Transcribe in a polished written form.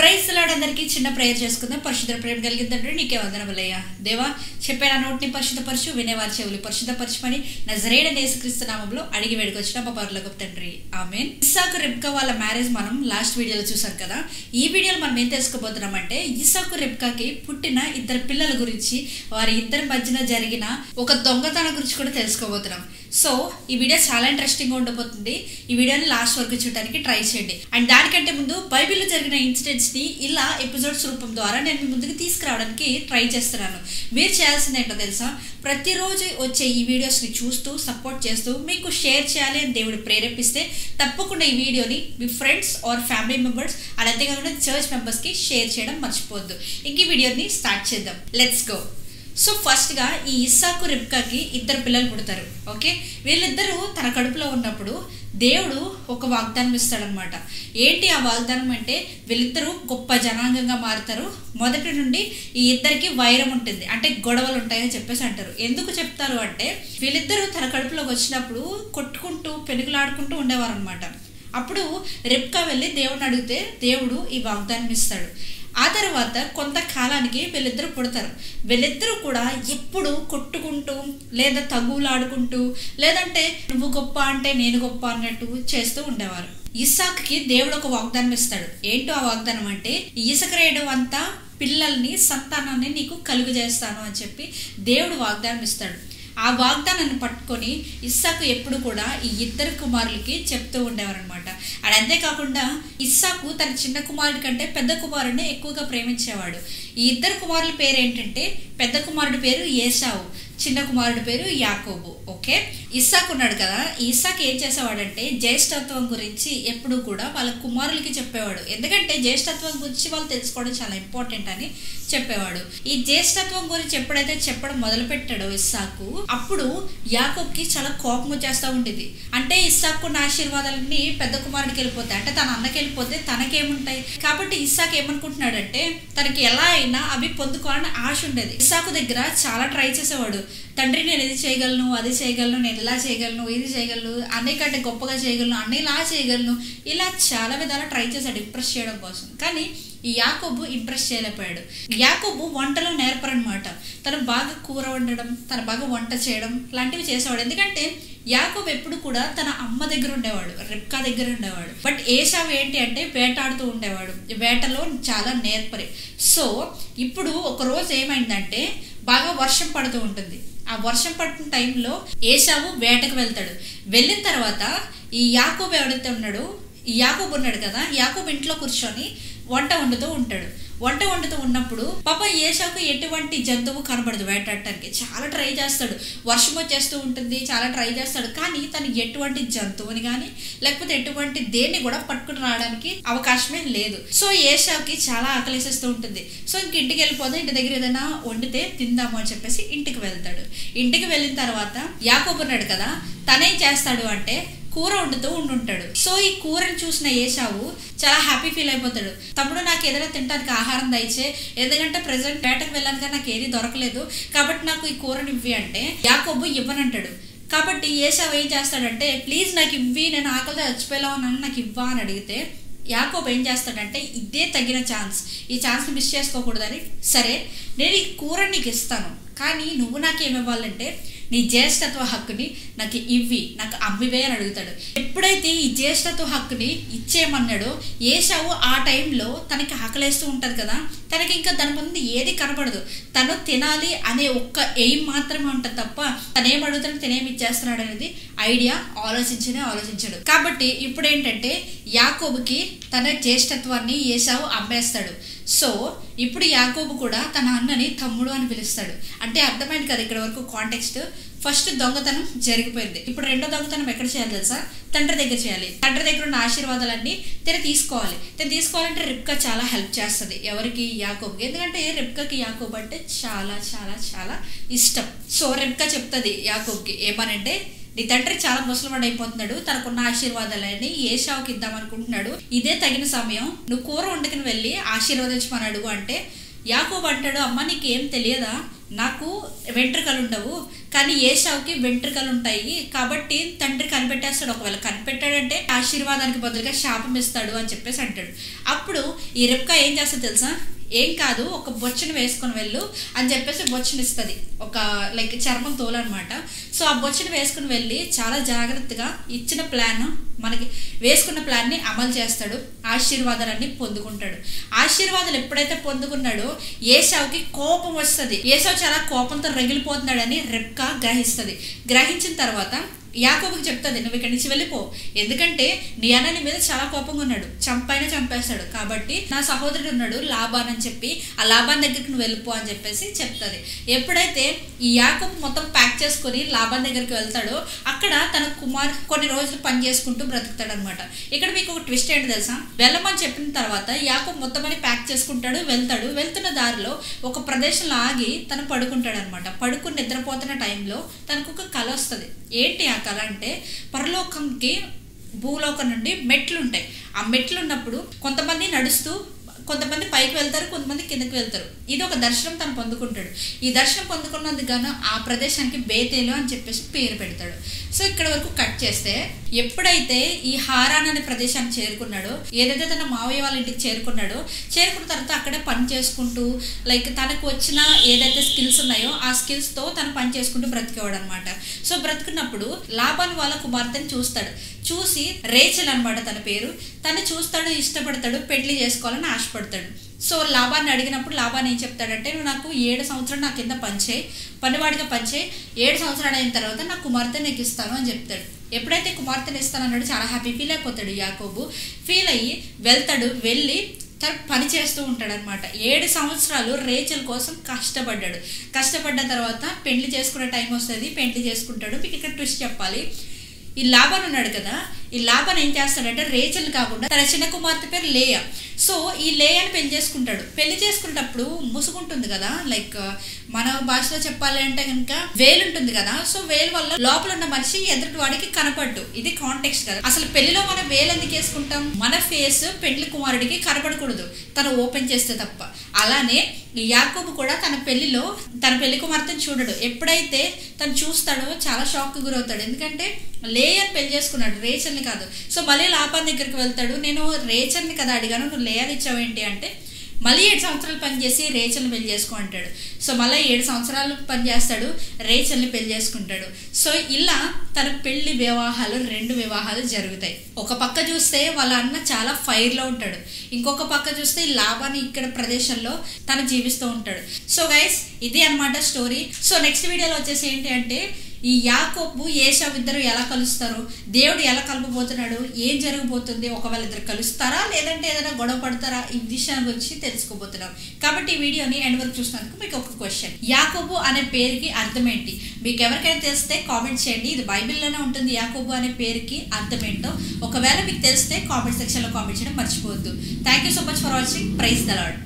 Praise lord అందరికీ చిన్న prayer చేసుకుందాం. పరిశుద్ధ ప్రేమ కలిగిందంటే నీకే వందనములయ్యా. దేవా, చెప్పిన నోటిని పరిశుద్ధపరచు, వినేవారి చెవులు పరిశుద్ధపరచమని నజరేయుడైన యేసుక్రీస్తు నామములో అడిగి వేడుకొచ్చిన మా పరలోకపు తండ్రి, ఆమేన్. ఇస్సాకు రెబ్కా వాళ్ళ మ్యారేజ్ మనం లాస్ట్ వీడియోలో చూసాం కదా. ఈ వీడియోలో మనం ఏం తెలుసుకోబోతున్నామంటే ఇస్సాకు రెబ్కాకి పుట్టిన ఇద్దరు పిల్లల గురించి, వారి ఇద్దరి మధ్యన జరిగిన ఒక దొంగతనం గురించి కూడా తెలుసుకోబోతున్నాం. సో ఈ వీడియో చాలా ఇంట్రెస్టింగ్ గా ఉండబోతుంది. ఈ వీడియోని లాస్ట్ వరకు చూడడానికి ట్రై చేయండి. అండ్ దానికంటే ముందు బైబిల్లో జరిగిన ఇన్సిడెంట్స్ ని ఇలా ఎపిసోడ్స్ రూపం ద్వారా నేను మీ ముందుకు తీసుకురావడానికి ట్రై చేస్తున్నాను. మీరు చేయాల్సింది ఏంటో తెలుసా, ప్రతిరోజు వచ్చే ఈ వీడియోస్ ని చూస్తూ సపోర్ట్ చేస్తూ మీకు షేర్ చేయాలి అని దేవుడు ప్రేరేపిస్తే తప్పకుండా ఈ వీడియోని మీ ఫ్రెండ్స్ ఆర్ ఫ్యామిలీ మెంబర్స్ అలా అంతేకాకుండా చర్చ్ మెంబర్స్ కి షేర్ చేయడం మర్చిపోవద్దు. ఇంక ఈ వీడియోని స్టార్ట్ చేద్దాం. Let's go. సో ఫస్ట్ గా ఈ ఇస్సాకు రెబ్కాకి ఇద్దరు పిల్లలు పుడతారు. ఓకే, వీళ్ళిద్దరూ తన కడుపులో ఉన్నప్పుడు దేవుడు ఒక వాగ్దానం ఇస్తాడనమాట. ఏంటి ఆ వాగ్దానం అంటే, వీళ్ళిద్దరూ గొప్ప జనాంగంగా మారుతారు. మొదటి నుండి ఈ ఇద్దరికి వైరం ఉంటుంది, అంటే గొడవలు ఉంటాయని చెప్పేసి అంటారు. ఎందుకు చెప్తారు అంటే, వీళ్ళిద్దరూ తన కడుపులోకి వచ్చినప్పుడు కొట్టుకుంటూ పెనుగులాడుకుంటూ ఉండేవారు అనమాట. అప్పుడు రెబ్కా వెళ్ళి దేవుడిని అడిగితే దేవుడు ఈ వాగ్దానం ఇస్తాడు. ఆ తర్వాత కొంతకాలానికి వీళ్ళిద్దరూ పుడతారు. వీళ్ళిద్దరూ కూడా ఎప్పుడు కొట్టుకుంటూ లేదా తగులాడుకుంటూ లేదంటే నువ్వు గొప్ప అంటే నేను గొప్ప అన్నట్టు చేస్తూ ఉండేవారు. ఇస్సాకుకి దేవుడు ఒక వాగ్దానం ఇస్తాడు. ఏంటో ఆ వాగ్దానం అంటే, ఇసకరేయడం అంతా పిల్లల్ని సంతానాన్ని నీకు కలుగు చేస్తాను అని చెప్పి దేవుడు వాగ్దానం ఇస్తాడు. ఆ వాగ్దానాన్ని పట్టుకొని ఇస్సాకు ఎప్పుడు కూడా ఈ ఇద్దరు కుమారులకి చెప్తూ ఉండేవారు అనమాట. అది అంతేకాకుండా ఇస్సాకు తన చిన్న కుమారుడి కంటే పెద్ద కుమారుడిని ఎక్కువగా ప్రేమించేవాడు. ఈ ఇద్దరు కుమారుల పేరు ఏంటంటే, పెద్ద కుమారుడి పేరు ఏశావు, చిన్న కుమారుడి పేరు యాకోబు. ఓకే, ఇస్సాకు ఉన్నాడు కదా, ఇస్సాకు ఏం చేసేవాడంటే జ్యేష్ఠత్వం గురించి ఎప్పుడు కూడా వాళ్ళ కుమారులకి చెప్పేవాడు. ఎందుకంటే జ్యేష్ఠత్వం గురించి వాళ్ళు తెలుసుకోవడం చాలా ఇంపార్టెంట్ అని చెప్పేవాడు. ఈ జ్యేష్ఠత్వం గురించి ఎప్పుడైతే చెప్పడం మొదలు పెట్టాడో ఇస్సాకు, అప్పుడు యాకోబుకి చాలా కోపం వచ్చేస్తూ ఉండేది. అంటే ఇస్సాకున్న ఆశీర్వాదాలన్నీ పెద్ద కుమారుడికి వెళ్ళిపోతాయి, అంటే తన అన్నకి వెళ్ళిపోతే తనకేముంటాయి. కాబట్టి ఇస్సాకు ఏమనుకుంటున్నాడంటే, తనకి ఎలా అయినా అవి పొందుకోవాలని ఆశ ఉండేది. ఇస్సాకు దగ్గర చాలా ట్రై చేసేవాడు. తండ్రి, నేను ఇది చేయగలను, అది చేయగలను, నేను ఇలా చేయగలను, ఇది చేయగలను, అన్నికంటే గొప్పగా చేయగలను, అన్ని ఇలా చేయగలను, ఇలా చాలా విధాలు ట్రై చేశాడు ఇంప్రెస్ చేయడం కోసం. కానీ ఈ యాకోబు ఇంప్రెస్ చేయలేకపోయాడు. యాకోబు వంటలో నేర్పరనమాట. తను బాగా కూర వండడం, తను బాగా వంట చేయడం లాంటివి చేసేవాడు. ఎందుకంటే యాకోబు ఎప్పుడు కూడా తన అమ్మ దగ్గర ఉండేవాడు, రెబ్కా దగ్గర ఉండేవాడు. బట్ ఏశావు ఏంటి అంటే వేటాడుతూ ఉండేవాడు, వేటలో చాలా నేర్పరి. సో ఇప్పుడు ఒక రోజు ఏమైందంటే, బాగా వర్షం పడుతూ ఉంటుంది. ఆ వర్షం పడుతున్న టైంలో ఏశావు వేటకు వెళ్తాడు. వెళ్ళిన తర్వాత ఈ యాకోబు ఎవడైతే ఉన్నాడో, ఈ యాకోబు ఉన్నాడు కదా, యాకోబు ఇంట్లో కూర్చొని వంట వండుతూ ఉంటాడు. వంట వండుతూ ఉన్నప్పుడు పాప ఏశావుకు ఎటువంటి జంతువు కనబడదు వేటాడటానికి. చాలా ట్రై చేస్తాడు, వర్షం వచ్చేస్తూ ఉంటుంది, చాలా ట్రై చేస్తాడు. కానీ తను ఎటువంటి జంతువుని కానీ లేకపోతే ఎటువంటి దేన్ని కూడా పట్టుకుని రావడానికి అవకాశమే లేదు. సో ఏశావుకి చాలా ఆకలిసేస్తూ ఉంటుంది. సో ఇంక ఇంటికి వెళ్ళిపోతే ఇంటి దగ్గర ఏదైనా వండితే తిందాము అని చెప్పేసి ఇంటికి వెళ్తాడు. ఇంటికి వెళ్ళిన తర్వాత యాకోబు ఉన్నాడు కదా, తనేం చేస్తాడు అంటే కూర వండుతూ ఉండుంటాడు. సో ఈ కూరని చూసిన ఏశావు చాలా హ్యాపీ ఫీల్ అయిపోతాడు. తమ్ముడు, నాకు ఏదైనా తినడానికి ఆహారం దయచే, ఎందుకంటే ప్రెసెంట్ వేటకు వెళ్ళాను కానీ నాకు ఏది దొరకలేదు, కాబట్టి నాకు ఈ కూరని ఇవ్వి అంటే యాకోబు ఇవ్వనంటాడు. కాబట్టి ఏశావు ఏం చేస్తాడంటే, ప్లీజ్ నాకు ఇవ్వి, నేను ఆకలితో చచ్చిపోయేలా ఉన్నాను, నాకు ఇవ్వా అని అడిగితే యాకోబు ఏం చేస్తాడంటే, ఇదే తగిన ఛాన్స్, ఈ ఛాన్స్ని మిస్ చేసుకోకూడదని, సరే నేను ఈ కూర నీకు ఇస్తాను, కానీ నువ్వు నాకేమివ్వాలంటే నీ జ్యేష్ఠత్వ హక్కుని నాకు ఇవ్వి, నాకు అమ్మివే అని అడుగుతాడు. ఎప్పుడైతే ఈ జ్యేష్ఠత్వ హక్కుని ఇచ్చేయమన్నాడో ఏశావు ఆ టైంలో తనకి ఆకలేస్తూ ఉంటుంది కదా, తనకి ఇంకా దాని ముందు ఏది కనపడదు. తను తినాలి అనే ఒక్క ఎయిమ్ మాత్రమే ఉంటుంది తప్ప తనేం అడుగుతాడు, తనేమి ఇచ్చేస్తున్నాడు అనేది ఐడియా ఆలోచించాడు. కాబట్టి ఇప్పుడు ఏంటంటే యాకోబుకి తన జ్యేష్ఠత్వాన్ని ఏశావు అమ్మేస్తాడు. సో ఇప్పుడు యాకోబు కూడా తన అన్నని తమ్ముడు అని పిలుస్తాడు. అంటే అర్థమైంది కదా ఇక్కడ వరకు కాంటెక్స్ట్. ఫస్ట్ దొంగతనం జరిగిపోయింది. ఇప్పుడు రెండో దొంగతనం ఎక్కడ చేయాలి తెలుసా, తండ్రి దగ్గర చేయాలి. తండ్రి దగ్గర ఉన్న ఆశీర్వాదాలన్నీ తీసుకోవాలి. తీసుకోవాలంటే రెబ్కా చాలా హెల్ప్ చేస్తుంది. ఎవరికి? యాకోబుకి. ఎందుకంటే రెబ్కాకి యాకోబు అంటే చాలా చాలా చాలా ఇష్టం. సో రెబ్కా చెప్తుంది యాకోబుకి ఏమనంటే, నీ తండ్రి చాలా ముసలివాడు అయిపోతున్నాడు, తనకున్న ఆశీర్వాదాలని ఏశావుకి ఇద్దాం అనుకుంటున్నాడు, ఇదే తగిన సమయం, నువ్వు కూర వండుకుని వెళ్ళి ఆశీర్వదించమని అడుగు అంటే యాకోబు అంటాడు, అమ్మ నీకేం తెలియదా, నాకు వెంట్రుకలు ఉండవు, కానీ ఏశావుకి వెంట్రుకలు ఉంటాయి, కాబట్టి తండ్రి కనిపెట్టేస్తాడు. ఒకవేళ కనిపెట్టాడంటే ఆశీర్వాదానికి బదులుగా శాపం ఇస్తాడు అని చెప్పేసి అంటాడు. అప్పుడు ఈ రెబ్కా ఏం చేస్తా తెలుసా, ఏం కాదు ఒక బొచ్చును వేసుకొని వెళ్ళు అని చెప్పేసి బొచ్చును ఇస్తుంది, ఒక లైక్ చర్మం తోలు అనమాట. సో ఆ బొచ్చును వేసుకుని వెళ్ళి చాలా జాగ్రత్తగా ఇచ్చిన ప్లాన్, మనకి వేసుకున్న ప్లాన్ని అమలు చేస్తాడు, ఆశీర్వాదాలన్నీ పొందుకుంటాడు. ఆశీర్వాదాలు ఎప్పుడైతే పొందుకున్నాడో ఏశావుకి కోపం వస్తుంది. ఏశావు చాలా కోపంతో రగిలిపోతున్నాడని రెబ్కా గ్రహిస్తుంది. గ్రహించిన తర్వాత యాకోబుకి చెప్తుంది, నువ్వు ఇక్కడి నుంచి వెళ్ళిపో, ఎందుకంటే నీ అన్న మీద చాలా కోపంగా ఉన్నాడు, చంపేస్తాడు, కాబట్టి నా సహోదరుడు ఉన్నాడు లాబాన్ అని చెప్పి ఆ లాబాన్ దగ్గరికి నువ్వు వెళ్ళిపో అని చెప్పేసి చెప్తుంది. ఎప్పుడైతే ఈ యాకోబు మొత్తం ప్యాక్ చేసుకుని లాబాన్ దగ్గరికి వెళ్తాడో అక్కడ తన కుమార్ కొన్ని రోజులు పని చేసుకుంటూ బ్రతుకుతాడు అనమాట. ఇక్కడ మీకు ఒక ట్విస్ట్ ఏంటి తెలుసా, వెళ్ళమని చెప్పిన తర్వాత యాకోబు మొత్తం అని ప్యాక్ చేసుకుంటాడు, వెళ్తున్న దారిలో ఒక ప్రదేశంలో ఆగి తను పడుకుంటాడు అనమాట. పడుకుని నిద్రపోతున్న టైంలో తనకు ఒక కల వస్తుంది. ఏంటి ఆ కళ అంటే, పరలోకంకి భూలోకం నుండి మెట్లు ఉంటాయి. ఆ మెట్లు ఉన్నప్పుడు కొంతమంది నడుస్తూ, కొంతమంది పైకి వెళ్తారు, కొంతమంది కిందకి వెళ్తారు. ఇది ఒక దర్శనం తను పొందుకుంటాడు. ఈ దర్శనం పొందుకున్నందుకు గాను ఆ ప్రదేశానికి బేతేలు అని చెప్పేసి పేరు పెడతాడు. సో ఇక్కడ వరకు కట్ చేస్తే, ఎప్పుడైతే ఈ హారాన్ అనే ప్రదేశానికి చేరుకున్నాడో, ఏదైతే తన మావయ్య వాళ్ళ ఇంటికి చేరుకున్నాడో, చేరుకున్న తర్వాత అక్కడే పని చేసుకుంటూ లైక్ తనకు వచ్చిన ఏదైతే స్కిల్స్ ఉన్నాయో ఆ స్కిల్స్తో తను పని చేసుకుంటూ బ్రతికేవాడు అనమాట. సో బ్రతుకున్నప్పుడు లాబాన్ వాళ్ళ కుమార్తెని చూస్తాడు. చూసి రేచల్ అనమాట తన పేరు, తను చూస్తాడు, ఇష్టపడతాడు, పెళ్లి చేసుకోవాలని ఆశపడతాడు. సో లాబాన్ని అడిగినప్పుడు లాబాన్ ఏం చెప్తాడంటే, నువ్వు నాకు 7 సంవత్సరాలు నా కింద పనిచేయి, పనివాడిగా పనిచేయి, 7 సంవత్సరాలు అయిన తర్వాత నా కుమార్తె నీకు ఇస్తాను అని చెప్తాడు. ఎప్పుడైతే కుమార్తెను ఇస్తానన్నాడు చాలా హ్యాపీ ఫీల్ అయిపోతాడు యాకోబు. ఫీల్ అయ్యి వెళ్తాడు, వెళ్ళి తను పని చేస్తూ ఉంటాడు అనమాట. 7 సంవత్సరాలు రేచల్ కోసం కష్టపడ్డ తర్వాత పెళ్లి చేసుకునే టైం వస్తుంది, పెళ్లి చేసుకుంటాడు. మీకు ఇక్కడ ట్విస్ట్ చెప్పాలి, ఈ లాబాన్ ఉన్నాడు కదా, ఈ లాబాన్ ఏం చేస్తాడంటే రేచల్ కాకుండా తన చిన్న కుమార్తె పేరు లేయా. సో ఈ లేయాని పెళ్లి చేసుకుంటాడు. పెళ్లి చేసుకునేటప్పుడు ముసుగుంటుంది కదా, లైక్ మన భాషలో చెప్పాలి అంటే కనుక వేలు ఉంటుంది కదా. సో వేలు వల్ల లోపల ఉన్న మనిషి ఎదుటి వాడికి కనపడ్డు. ఇది కాంటెక్స్ట్ కదా. అసలు పెళ్లిలో మనం వేలు ఎందుకు వేసుకుంటాం, మన ఫేస్ పెళ్లి కుమారుడికి కనపడకూడదు తను ఓపెన్ చేస్తే తప్ప. అలానే యాకోబు కూడా తన పెళ్లిలో తన పెళ్లి కుమార్తెను చూడడు. ఎప్పుడైతే తను చూస్తాడో చాలా షాక్ గురవుతాడు, ఎందుకంటే లేయని పెళ్లి చేసుకున్నాడు, రేచల్ని కాదు. సో మళ్ళీ లాబాన్ దగ్గరికి వెళ్తాడు, నేను రేచల్ని కదా అడిగాను, నువ్వు లేయని ఇచ్చావేంటి అంటే, మళ్ళీ 7 సంవత్సరాలు పనిచేసి రేచల్ని పెళ్లి చేసుకో అంటాడు. సో మళ్ళీ 7 సంవత్సరాలు పనిచేస్తాడు, రేచల్ని పెళ్లి చేసుకుంటాడు. సో ఇలా తన పెళ్లి వివాహాలు 2 వివాహాలు జరుగుతాయి. ఒక పక్క చూస్తే వాళ్ళ అన్న చాలా ఫైర్లో ఉంటాడు, ఇంకొక పక్క చూస్తే లాబాన్ ఇక్కడ ప్రదేశంలో తను జీవిస్తూ ఉంటాడు. సో గైస్ ఇది అనమాట స్టోరీ. సో నెక్స్ట్ వీడియోలో వచ్చేసి ఏంటి అంటే, ఈ యాకోబు ఏశావు ఇద్దరు ఎలా కలుస్తారు, దేవుడు ఎలా కలపబోతున్నాడు, ఏం జరగబోతుంది, ఒకవేళ ఇద్దరు కలుస్తారా లేదంటే ఏదైనా గొడవ పడతారా, ఈ విషయాన్ని గురించి తెలుసుకోబోతున్నాం. కాబట్టి ఈ వీడియోని ఎండ్ వరకు చూసినందుకు మీకు ఒక క్వశ్చన్, యాకోబు అనే పేరుకి అర్థం ఏంటి? మీకు ఎవరికైనా తెలిస్తే కామెంట్ చేయండి. ఇది బైబిల్లోనే ఉంటుంది యాకోబు అనే పేరుకి అర్థం ఏంటో. ఒకవేళ మీకు తెలిస్తే కామెంట్ సెక్షన్లో కామెంట్ చేయడం మర్చిపోవద్దు. Thank you so much for watching. Praise the lord.